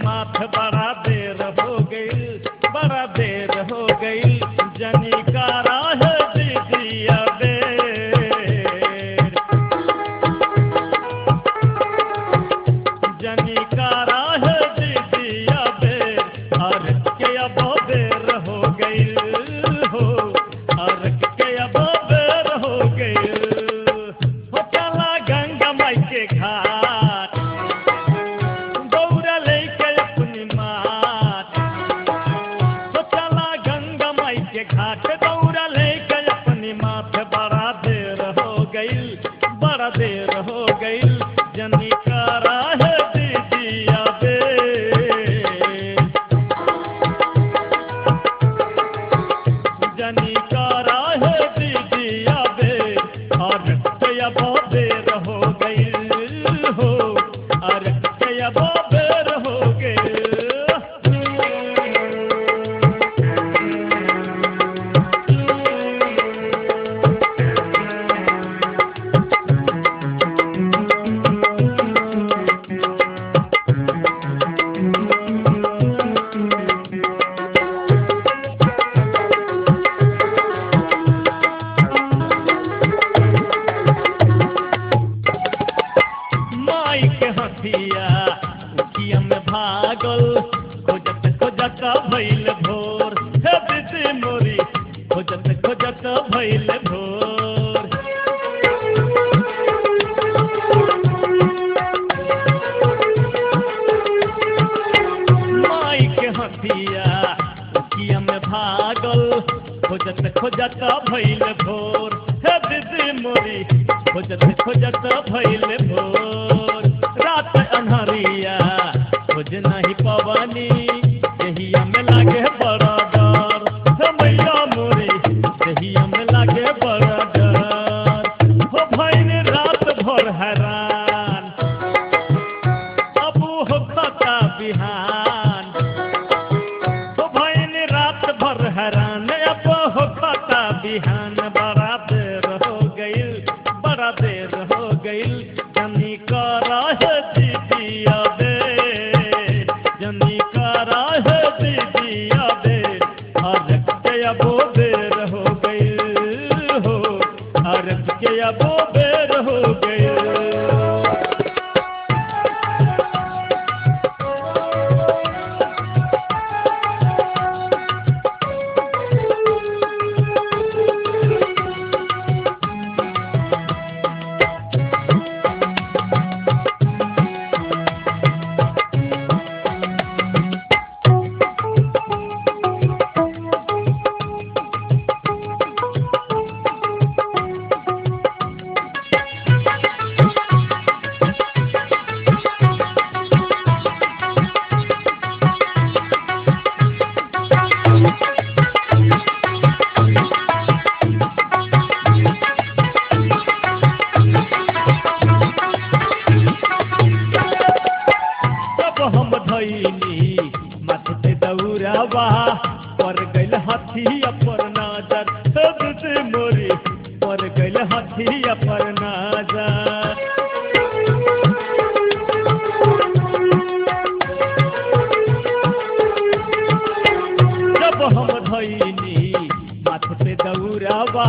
माथ बड़ा देर हो गई, बड़ा देर हो गई, जनी का राह दीजिया बेर, जनी का राह दीजिया बेर, अर्घ के अब बेर हो गई हो, अर्घ के अब बेर हो गई हो, चला गंगा माई के घाट, दौड़ा लेके अपनी मात, हो चला गंगा माई के घाट, दौड़ा लेके अपनी मात, बड़ा देर हो गई, बड़ा देर हो गई, जनी का राह दीजिया बेर, जनी का राह दीजिया बेर, अर्घ के अब बेर हो गई हो, अर्घ के अब बेर हो गई। माई के हथिया उठिया में भागल, खोजत खोजत भइल भोर, हे दीदी मोरी खोजत खोजत भइल भोर, माई के हथिया उठिया में भागल, खोजत खोजत भइल भोर, हे दीदी मोरी खोजत खोजत भइल भोर, रात अन्हरिया खोज नहीं पवनी, जहिया में लागे बड़ा डर, हे मैया मोरी जहिया में लागे बड़ा डर, हो भइल रात भर हैरान, अब हो खता बिहान, हो भइल रात भर हैरान, अब हो खता बिहान, बड़ा देर हो गई, बड़ा देर हो गई, जनी का राह दीजिया बेर, जनी का राह दीजिया बेर, अर्घ के अब बेर हो गई हो, अर्घ के अब बेर हो गई। हम धैनी माथे पे दौड़ावा, पर गइल हथिया पर नजर, हे दीदी मोरी पर गइल हथिया पर नजर, जब हम धैनी माथे पे दौड़ावा,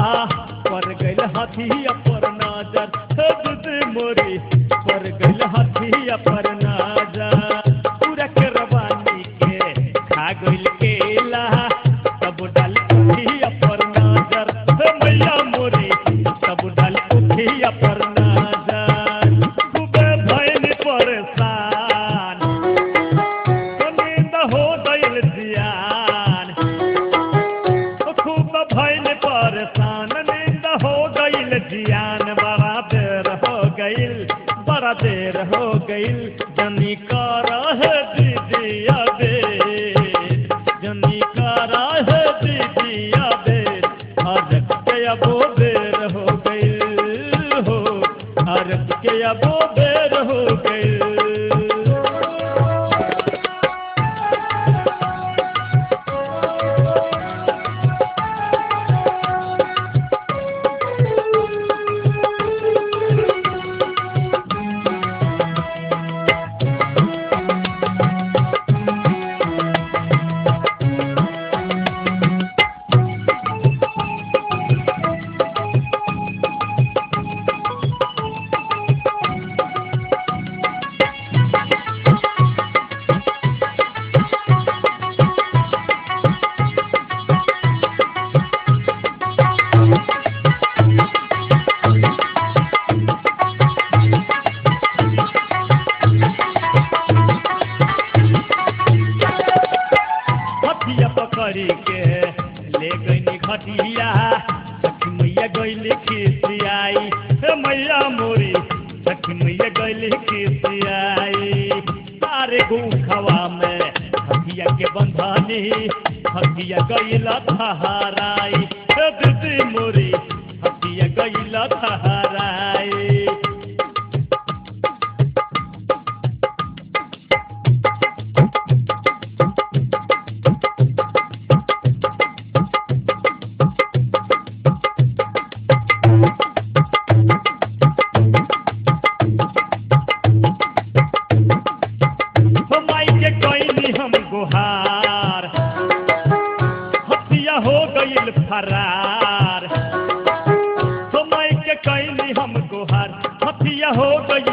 पर गइल हथिया पर नजर, हे दीदी मोरी पर गइल हथिया पर नजर, पूरा के रवानी के खा गइल केला, तब डाल उठिया पर नजर, हे मैया मोरी तब डाल उठिया पर नजर, खूबे भइल परेशान, नींद हो गइल जियान, खूब भइल परेशान, नींद हो गइल जियान, बड़ा देर हो गइल, बड़ा देर हो गइल, जनी का राह दीजिया बेर, हथवा में हथिया के बंधानी हथिया गईला थहराई दीदी मोरी हथिया गईला थहराई गुहार हथिया हो गईल फरार समय के कैली हम गुहार हथिया हो गईल